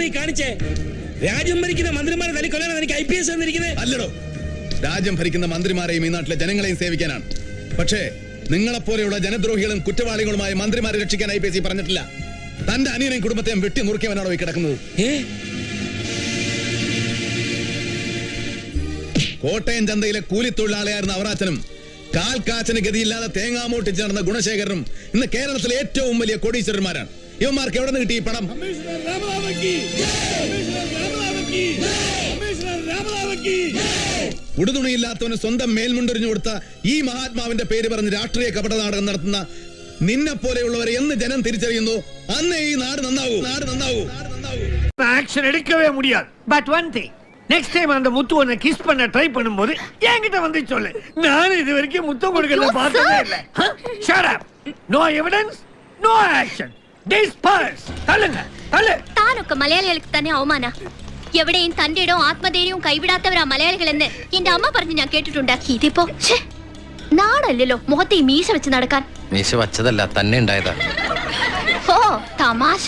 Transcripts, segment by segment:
നീ കാണിച്ചേ? രാജ്യം ഭരിക്കുന്ന മന്ത്രിമാരെ തല്ലിക്കൊല്ലാനാണ് എനിക്ക് IPS വന്നിരിക്കുന്നത്. അല്ലടോ, രാജ്യം ഭരിക്കുന്ന മന്ത്രിമാരെയും ഈ നാട്ടിലെ ജനങ്ങളെയും സേവിക്കാനാണ്. പക്ഷേ നിങ്ങളെപ്പോലെയുള്ള ജനദ്രോഹികളും കുറ്റവാളികളുമായ മന്ത്രിമാരെ രക്ഷിക്കാൻ IPS പറഞ്ഞിട്ടില്ല. തന്റെ അനിയനെയും കുടുംബത്തെയും വെട്ടി നുറുക്കിയവനാണോ ഈ കിടക്കുന്നത്? കോട്ടയം ചന്തയിലെ കൂലിത്തൊഴിലാളിയായിരുന്ന അവറാച്ചനും കാൽക്കാച്ചന് ഗതിയില്ലാതെ തേങ്ങാമോട്ടിച്ച് നടന്ന ഗുണശേഖരനും ഇന്ന് കേരളത്തിലെ ഏറ്റവും വലിയ കോടീശ്വരന്മാരാണ്. ഇവന്മാർക്ക് എവിടെ നിന്ന് കിട്ടി ഈ പണം? ഉടുതുണിയില്ലാത്തവന് സ്വന്തം മേൽമുണ്ടൊരിഞ്ഞു കൊടുത്ത ഈ മഹാത്മാവിന്റെ പേര് പറഞ്ഞ് രാഷ്ട്രീയ കപട നാടകം നടത്തുന്ന നിന്നെ പോലെയുള്ളവരെ എന്ന് ജനം തിരിച്ചറിയുന്നു, അന്നേ ഈ നാട് നന്നാവൂ. ஆக்ஷன் எடுக்கவே முடியாது. But one thing, next time அந்த முத்துவனை கிஸ் பண்ண ட்ரை பண்ணும்போது என்கிட்ட வந்து சொல்லு. நான் இது வரைக்கும் முத்தம் கொடுக்கல பார்த்ததே இல்ல. Shut up. No evidence, no action. Disperse. തല്ലുங்க, തല്ല്. താനൊക്കെ മലയാളികൾക്ക് തന്നെ അവമാന. എവിടെയും തന്റെ ഇടവും ആത്മധൈര്യവും കൈവിടാത്തവരാ മലയാളികളെന്ന് എന്റെ അമ്മ പറഞ്ഞ് ഞാൻ കേട്ടിട്ടുണ്ട്. ഇതിപ്പോ നാടല്ലല്ലോ മുഖത്തെ മീശ വെച്ച് നടക്കാൻ. മീശ വച്ചതല്ല, തന്നെ ഉണ്ടായതാ. ഓ തമാശ.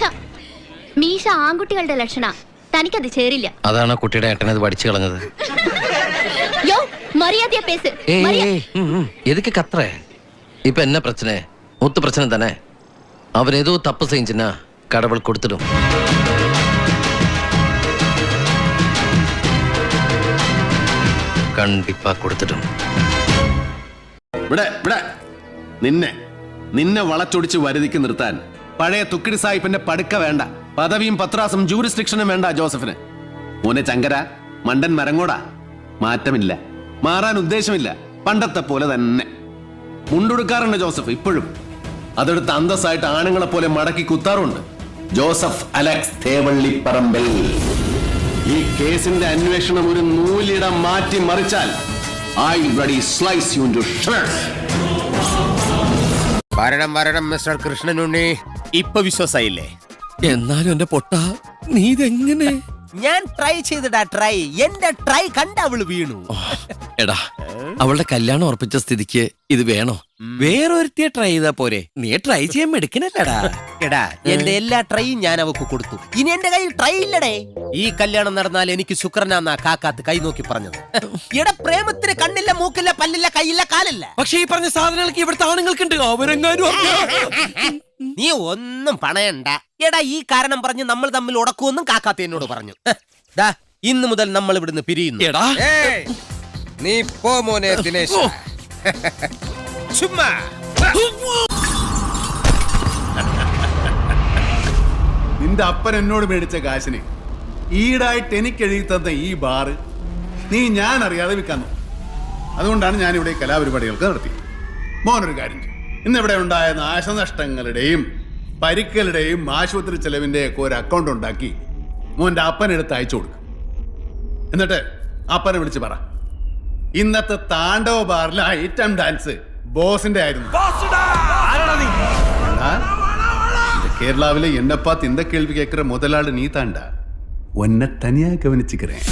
മീശ ആൺകുട്ടികളുടെ ലക്ഷണ, തനിക്കത് ചേരില്ല. അതാണ് കുട്ടിയുടെ ഏട്ടനത് പഠിച്ചു കളഞ്ഞത്. യോ മര്യാദ പേസ്. എതുക്ക് കത്രേ? ഇപ്പൊ എന്നെ പ്രശ്ന മുത്ത് പ്രശ്നം തന്നെ. അവൻ ഏതോ തപ്പ് സെഞ്ചിനാ കടവൾ കൊടുത്തിടും. കണ്ടിപ്പാ കൊടുത്തിടും. നിന്നെ വളച്ചൊടിച്ച് വരുതിക്ക് നിർത്താൻ പഴയ തുക്കിടി സാഹിബിന്റെ പടുക്ക വേണ്ട. പദവിയും പത്രാസും ജൂറിസ്ട്രിക്ഷനും വേണ്ട ജോസഫിന്. മോനെ ചങ്കര, മണ്ടൻ മരങ്ങോടാ. മാറ്റമില്ല, മാറാൻ ഉദ്ദേശമില്ല. പണ്ടത്തെ പോലെ തന്നെ മുണ്ടൊടുക്കാറുണ്ട് ജോസഫ് ഇപ്പോഴും. അതെടുത്ത് അന്തസ്സായിട്ട് ആണുങ്ങളെ പോലെ മടക്കി കുത്താറുണ്ട്. Joseph Alex തേവള്ളിപ്പറമ്പിൽ. ഈ കേസിന്റെ അന്വേഷണം ഒരു നൂലിടം മാറ്റി മറിച്ചാൽ I ready slice you into shreds. വരണം മിസ്റ്റർ കൃഷ്ണനുണ്ണി. ഇപ്പൊ വിശ്വാസായില്ലേ? എന്നാലും എന്റെ പൊട്ട, നീ ഇതെങ്ങനെ? ഞാൻ ട്രൈ ചെയ്തിടാ. എന്റെ ട്രൈ കണ്ട അവള് വീണു. എടാ, അവളുടെ കല്യാണം ഉറപ്പിച്ച സ്ഥിതിക്ക് ഇത് വേണോ? വേറൊരുത്തിയെ ട്രൈ ചെയ്താ പോരെ? നീ ട്രൈ ചെയ്യാൻ എടുക്കണല്ലടാ. എടാ, എന്റെ എല്ലാ ട്രൈയും ഞാൻ അവക്ക് കൊടുത്തു. ഇനി എന്റെ കയ്യിൽ ട്രൈ ഇല്ലടേ. ഈ കല്യാണം നടന്നാൽ എനിക്ക് ശുക്രനാന്നാ കാക്കാത്ത് കൈ നോക്കി പറഞ്ഞത്. എടാ, പ്രേമത്തിന് കണ്ണില്ല, മൂക്കില്ല, പല്ലില്ല, കൈയില്ല, കാലില്ല. പക്ഷെ ഈ പറഞ്ഞ സാധനങ്ങൾക്ക് ഇവിടുത്തെ ആണുങ്ങൾക്കുണ്ട്. അവരെങ്ങാനും നീ ഒന്നും പണയണ്ട. എടാ, ഈ കാരണം പറഞ്ഞ് നമ്മൾ തമ്മിൽ ഉടക്കുമെന്നും കാക്കാത്ത എന്നോട് പറഞ്ഞു. ദാ, ഇന്ന് മുതൽ നമ്മൾ ഇവിടുന്ന് പിരിയുന്നു. എടാ, നീ പോ മോനെ ദിനേശ്. ചുമ്മാ നിന്റെ അപ്പൻ എന്നോട് മേടിച്ച കാശിന് ഈടായിട്ട് എനിക്ക് എഴുതി തന്ന ഈ ബാറ് നീ ഞാൻ അറിയാതെ വിൽക്കാന്നു. അതുകൊണ്ടാണ് ഞാൻ ഇവിടെ കലാപരിപാടികൾക്ക് നടത്തി. മോനൊരു കാര്യം ചെയ്യും. ഇന്നിവിടെ ഉണ്ടായ നാശനഷ്ടങ്ങളുടെയും പരിക്കലുടെയും ആശുപത്രി ചെലവിന്റെ ഒക്കെ ഒരു അക്കൗണ്ട് ഉണ്ടാക്കി മോന്റെ അപ്പനെടുത്ത് അയച്ചു കൊടുക്കും. എന്നിട്ട് അപ്പനെ വിളിച്ച് പറ, ഇന്നത്തെ താണ്ഡവ ബാറിലെ ഐറ്റം ഡാൻസ് ബോസിന്റെ ആയിരുന്നു. കേരളാവിലെ എന്നപ്പാ തിന്ത കേൾവി കേൾക്കുന്ന മുതലാളി നീ താണ്ട ഒന്നെ തനിയാ ഗവനിച്ചിக்கிறேன்.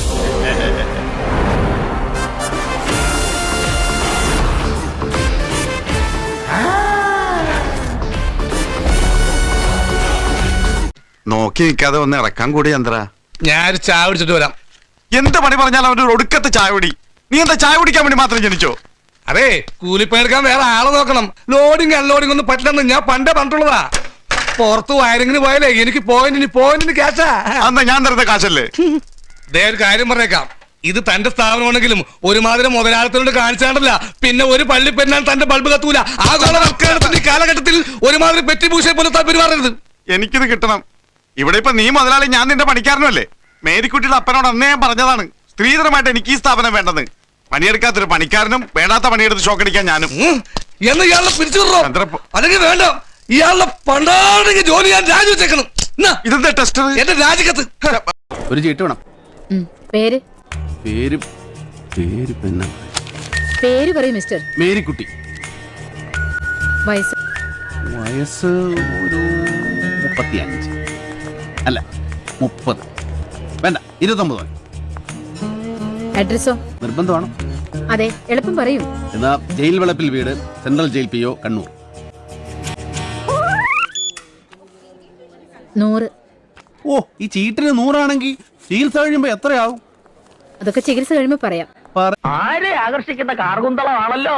നോക്കി നിൽക്കാതെ ഒന്ന് ഇറക്കാൻ കൂടി ചന്ദ്ര. ഞാൻ ചായ കുടിച്ചിട്ട് വരാം. എന്ത് പണി പറഞ്ഞാലും അവന്റെ ഒടുക്കത്തെ ചായ കുടി. നീ എന്താ ചായ കുടിക്കാൻ വേണ്ടി മാത്രം ജനിച്ചോ? അതെ, കൂലിപ്പണിയെടുക്കാൻ വേറെ ആളെ നോക്കണം. ലോഡിങ് അൺലോഡിങ് ഒന്നും പറ്റില്ലെന്ന് ഞാൻ പണ്ടേ പറഞ്ഞിട്ടുള്ളതാ. പുറത്ത് വയറിങ്ങിന് പോയാലേ എനിക്ക് പോയിന്റിന് ക്യാഷാ. അന്നാ ഞാൻ തരുന്ന കാശല്ലേ? ദേ ഒരു കാര്യം പറഞ്ഞേക്കാം, ഇത് തന്റെ സ്ഥാപനമാണെങ്കിലും ഒരുമാതിരി മുതലാളിത്തോട് കാണിച്ചാണ്ടല്ല പിന്നെ ഒരു പള്ളി പെണ്ണാൻ തന്റെ ബൾബ് കത്തൂല. ആഗോളവൽക്കരണത്തിന്റെ കാലഘട്ടത്തിൽ ഒരുമാതിരി പെറ്റിഭൂഷയെ പോലെ പെരുമാറരുത്. എനിക്കിത് കിട്ടണം. ഇവിടെ ഇപ്പൊ നീ മുതലാളി, ഞാൻ നിന്റെ പണിക്കാരനല്ലേ? മേരിക്കുട്ടിയുടെ അപ്പനോട് അന്നേ ഞാൻ പറഞ്ഞതാണ്, സ്ത്രീധരമായിട്ട് എനിക്ക് ഈ സ്ഥാപനം വേണ്ടെന്ന്. പണിയെടുക്കാത്തൊരു പണിക്കാരനും വേണ്ടാത്ത പണിയെടുത്ത് ഷോക്കടിക്കാൻ ഞാനും. എന്ന് ഇയാളെ പിരിച്ചു അല്ലെങ്കിൽ വേണ്ട, ഇയാളുടെ പണ്ടാണെങ്കിൽ ജോലി ഞാൻ രാജിവെച്ചേക്കണം. ഇതെന്താ ടെസ്റ്റ്? എന്റെ രാജിക്കത്ത് ഒരു ചീട്ട് വേണം. പേര് പേര് പേര് പിന്നെ പേര് പറയും മിസ്റ്റർ. മേരിക്കുട്ടി. വയസ്സ് വയസ്സ് ഒരു 35 അല്ല 30. വേണ്ട 29 മതി. അഡ്രസ്സോ? നിർബന്ധമാണോ? അതെ, എളുപ്പം പറയൂ. എന്നാ ജയിൽ വളപ്പിൽ വീട്, സെൻട്രൽ ജയിൽ PO, കണ്ണൂർ. 100. ഓ ഈ ചീട്ടിന് 100 ആണെങ്കിൽ ചികിത്സ കഴിയുമ്പോ എത്രയാവും? അതൊക്കെ ചികിത്സ കഴിയുമ്പോ പറയാം. ആരെ ആകർഷിക്കുന്ന കാർകുന്തളമാണല്ലോ.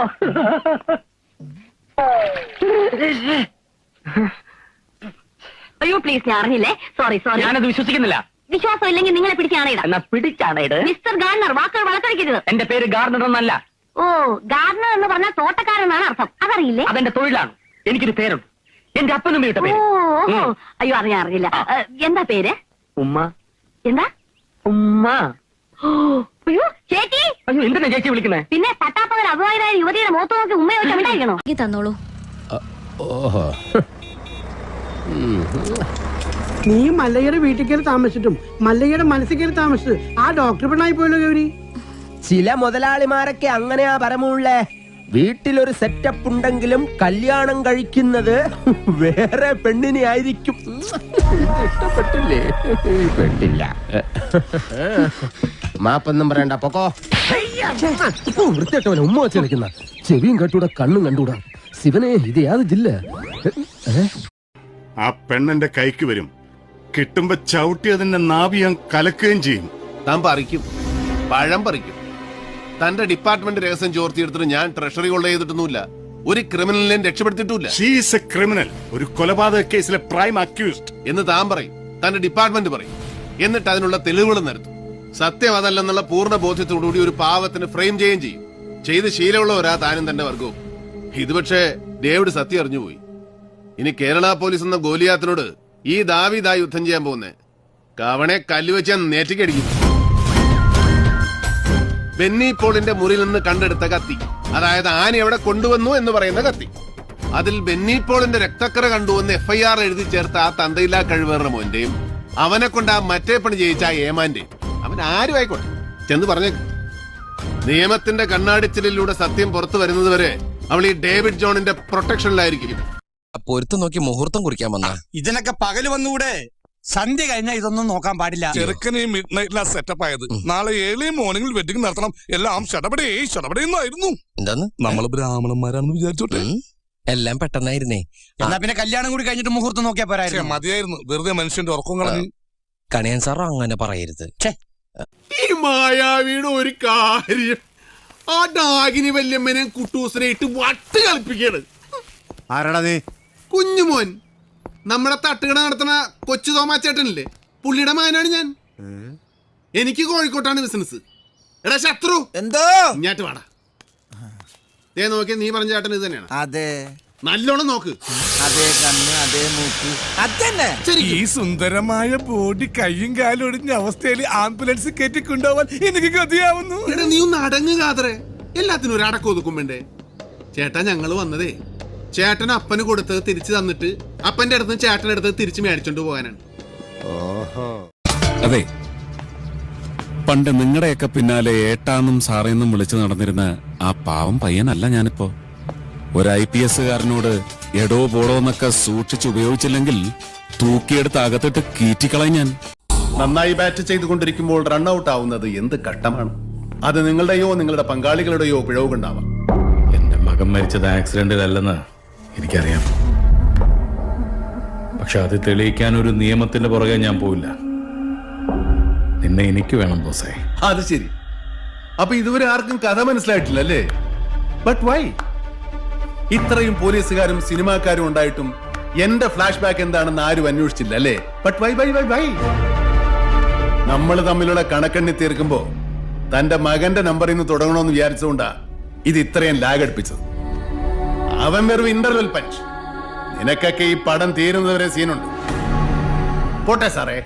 അയ്യോ പ്ലീസ്, ഞാൻ അറിഞ്ഞില്ലേ. സോറി. ഞാനത് വിശ്വസിക്കുന്നില്ല. വിശ്വാസം ഇല്ലെങ്കിൽ നിങ്ങളെ പിടിക്കാണേടാ. എന്നാ പിടിച്ചാണേട്. മിസ്റ്റർ ഗാർണർ, വാക്കുകൾ വളർത്തടിക്കരുത്. എന്റെ പേര് ഗാർഡനർ എന്നല്ല. ഓ, ഗാർഡനർ എന്ന് പറഞ്ഞാൽ തോട്ടക്കാരനാണ് അർത്ഥം. അതറിയില്ലേ? അതെന്റെ തൊഴിലാണ്. എനിക്കൊരു പേരുണ്ട്. എന്റെ അപ്പനും ഇട്ട പേര്. ഓ, അയ്യോ അറിയില്ല. എന്താ പേര്? ഉമ്മ. എന്താ? ഉമ്മ. അയ്യോ ചേച്ചി. അയ്യോ എന്തിനാ ചേച്ചി വിളിക്കുന്നേ? പിന്നെ പട്ടാപ്പകൽ അപവാദമായ യുവതിയുടെ മുഖത്ത് നോക്കി ഉമ്മയെ വെച്ച് ഉണ്ടായിരിക്കണോ? തന്നോളൂ. നീ മല്ലയ്യയുടെ വീട്ടിൽ കയറി താമസിച്ചിട്ടും മല്ലയ്യയുടെ മനസ്സിൽ കയറി താമസിച്ചത് ആ ഡോക്ടർ പെണ്ണായി പോയല്ലോ ഗൗരി. ചില മുതലാളിമാരൊക്കെ അങ്ങനെയാ പരമുള്ളേ. വീട്ടിലൊരു സെറ്റപ്പ് ഉണ്ടെങ്കിലും കല്യാണം കഴിക്കുന്നത് വേറെ പെണ്ണിനെ ആയിരിക്കും. ഇഷ്ടപ്പെട്ടില്ലേ? പെട്ടില്ല. മാപ്പൊന്നും പറയണ്ട, പൊക്കോ. വൃത്തിയായിട്ടവനെ ഉമ്മ വെച്ച് കളിക്കുന്ന ചെവിയും കെട്ടൂടാ കണ്ണും കണ്ടൂടാ. ശിവനെ, ഇത് യാത് ജില്ല. ആ പെണ്ണെന്റെ കൈക്ക് വരും. കിട്ടുമ്പോ ചവിട്ടി അതിന്റെ നാവിയം കലക്കുകയും ചെയ്യും. താൻ പറിക്കും, പഴം പറിക്കും. തന്റെ ഡിപ്പാർട്ട്മെന്റ് രഹസ്യം ചോർത്തിയെടുത്തിട്ട് ഞാൻ ട്രഷറി കൊള്ള ചെയ്തിട്ടൊന്നുമില്ല. ഒരു ക്രിമിനലിനെയും രക്ഷപ്പെടുത്തിയിട്ടില്ല. ഷീ ഈസ് എ ക്രിമിനൽ, ഒരു കൊലപാതക കേസിലെ പ്രൈം അക്യൂസ്ഡ് എന്ന് താൻ പറയും, തന്റെ ഡിപ്പാർട്ട്മെന്റ് പറയും. എന്നിട്ട് അതിനുള്ള തെളിവുകൾ നിരത്തും. സത്യം അതല്ലെന്നുള്ള പൂർണ്ണ ബോധ്യത്തോടുകൂടി ഒരു പാവത്തിന് ഫ്രെയിം ചെയ്യുകയും ചെയ്യും. ചെയ്ത് ശീലമുള്ളവരാ താനും തന്റെ വർഗവും. ഇത് പക്ഷേ ഡേവിഡ് സത്യം അറിഞ്ഞുപോയി. ഇനി കേരള പോലീസ് എന്ന ഗോലിയാത്തിനോട് ഈ ദാവീദാ യുദ്ധം ചെയ്യാൻ പോകുന്നേ. കവണെ കല്ലുവെച്ച് ഞാൻ നേറ്റിക്കടിക്കും. ബെന്നി പോളിന്റെ മുറിയിൽ നിന്ന് കണ്ടെടുത്ത കത്തി, അതായത് ആന എവിടെ കൊണ്ടുവന്നു എന്ന് പറയുന്ന കത്തി, അതിൽ ബെന്നി പോളിന്റെ രക്തക്കറ കണ്ടുവന്ന് FIR എഴുതി ചേർത്ത ആ തന്തയില്ലാ കഴിവേറുന്ന മോന്റെയും അവനെ കൊണ്ട് ആ മറ്റേ പണി ചെയ്യിച്ച ആ ഏമാന്റെയും, അവൻ ആരും ആയിക്കോട്ടെ, ചെന്ന് പറഞ്ഞേക്ക്. നിയമത്തിന്റെ കണ്ണാടിച്ചിലിലൂടെ സത്യം പുറത്തു വരുന്നതുവരെ അവൾ ഈ ഡേവിഡ് ജോണിന്റെ പ്രൊട്ടക്ഷനിലായിരിക്കും. പൊരുത്തം നോക്കി മുഹൂർത്തം കുറിക്കാൻ വന്ന ഇതിനൊക്കെ പകല് വന്നുകൂടെ? സന്ധ്യ കഴിഞ്ഞാൽ ഇതൊന്നും നോക്കാൻ പാടില്ല. ചെറുക്കനെ മിഡ് നൈറ്റിലാ സെറ്റപ്പ് ആയത്. നാളെ ഏർലി മോർണിംഗിൽ വെഡിങ് നടത്തണം. എല്ലാം ഷടപടേന്നായിരുന്നു. എന്താന്ന്? നമ്മള് ബ്രാഹ്മണന്മാരാണെന്ന് വിചാരിച്ചോട്ടെ. എല്ലാം പെട്ടെന്നായിരുന്നേ. എന്നാ പിന്നെ കല്യാണം കൂടി കഴിഞ്ഞിട്ട് മുഹൂർത്തം നോക്കിയാ പോരായിരുന്നു. മതിയായിരുന്നു, വെറുതെ മനുഷ്യന്റെ ഉറക്കം കളഞ്ഞു. കണിയൻ സാറോ അങ്ങനെ പറയരുത്. ഈ മായാവിയുടെ ഒരു കാര്യം, ആ ഡാഗിനി വല്യമ്മനെ കുട്ടൂസിനെ ഇട്ട് വട്ട് കളിപ്പിക്കാണ്. ആരാടാ നീ? കുഞ്ഞുമോൻ, നമ്മുടെ തട്ടുകട നടത്തുന്ന കൊച്ചു തോമാച്ചേട്ടനില്ലേ, പുള്ളിയുടെ മകനാണ് ഞാൻ. എനിക്ക് കോഴിക്കോട്ടാണ് ബിസിനസ്. എടാ ശത്രു, എന്തോ ഇങ്ങോട്ട് വാടാ. ദേ നോക്കി, നീ പറഞ്ഞ ചേട്ടൻ ഇത് തന്നെയാണ്. അതെ, നല്ലോണം നോക്ക്. അതേ കണ്ണ്, അതേ മൂക്ക്, അതന്നെ. ഈ സുന്ദരമായ ബോഡി കയ്യും കാലും ഒടിഞ്ഞ അവസ്ഥയിൽ ആംബുലൻസ് കയറ്റിക്കൊണ്ടുപോവാൻ എനിക്ക് ഗതിയാവുന്നു. എടാ നീ ഒന്ന് അടങ്ങുകാതറേ, എല്ലാത്തിനും ഒരു അടക്കം ഒതുക്കും വേണ്ടേ? ചേട്ടാ, ഞങ്ങള് വന്നതേ ചേട്ടൻ അപ്പന് കൊടുത്തത് തിരിച്ചു തന്നിട്ട് അപ്പന്റെ അടുത്ത് ചേട്ടന്റെ അടുത്ത് തിരിച്ചു മേടിച്ചോണ്ട് പോകാനാണ്. അതെ, പണ്ട് നിങ്ങളുടെയൊക്കെ പിന്നാലെ ഏട്ടാന്നും സാറേന്നും വിളിച്ചു നടന്നിരുന്ന ആ പാവം പയ്യനല്ല ഞാനിപ്പോ. ഒരു IPS കാരനോട് എടോ പോടോ എന്നൊക്കെ സൂക്ഷിച്ചുപയോഗിച്ചില്ലെങ്കിൽ തൂക്കിയെടുത്ത് അകത്തിട്ട് കീറ്റിക്കളയും ഞാൻ. നന്നായി ബാറ്റ് ചെയ്തുകൊണ്ടിരിക്കുമ്പോൾ റൺഔട്ട് ആവുന്നത് എന്ത് ഘട്ടമാണ്? അത് നിങ്ങളുടെയോ നിങ്ങളുടെ പങ്കാളികളുടെയോ പിഴവ് കൊണ്ടാവാം. എന്റെ മകൻ മരിച്ചത് ആക്സിഡന്റിലല്ലെന്ന് എനിക്കറിയാം. പക്ഷെ അത് തെളിയിക്കാൻ ഒരു നിയമത്തിന്റെ പുറകെ ഞാൻ പോവില്ല. നിന്നെ എനിക്ക് വേണം ബോസേ. അത് ശരി. അപ്പൊ ഇതുവരെ ആർക്കും കഥ മനസ്സിലായിട്ടില്ല അല്ലേ? But Y? ഇത്രയും പോലീസുകാരും സിനിമാക്കാരും ഉണ്ടായിട്ടും എന്റെ ഫ്ലാഷ് ബാക്ക് എന്താണെന്ന് ആരും അന്വേഷിച്ചില്ല അല്ലേ? But why why why why? നമ്മൾ തമ്മിലുള്ള കണക്കെണ്ണി തീർക്കുമ്പോ തന്റെ മകന്റെ നമ്പറിൽ നിന്ന് തുടങ്ങണമെന്ന് വിചാരിച്ചുകൊണ്ടാ ഇത് ഇത്രയും ലാഗ് അടുപ്പിച്ചത്. അവൻ വെറും ഇന്റർവെൽ പഞ്ച്. നിനക്കൊക്കെ ഈ പടം തീരുന്നതുവരെ സീനുണ്ട്. പോട്ടെ സാറേ.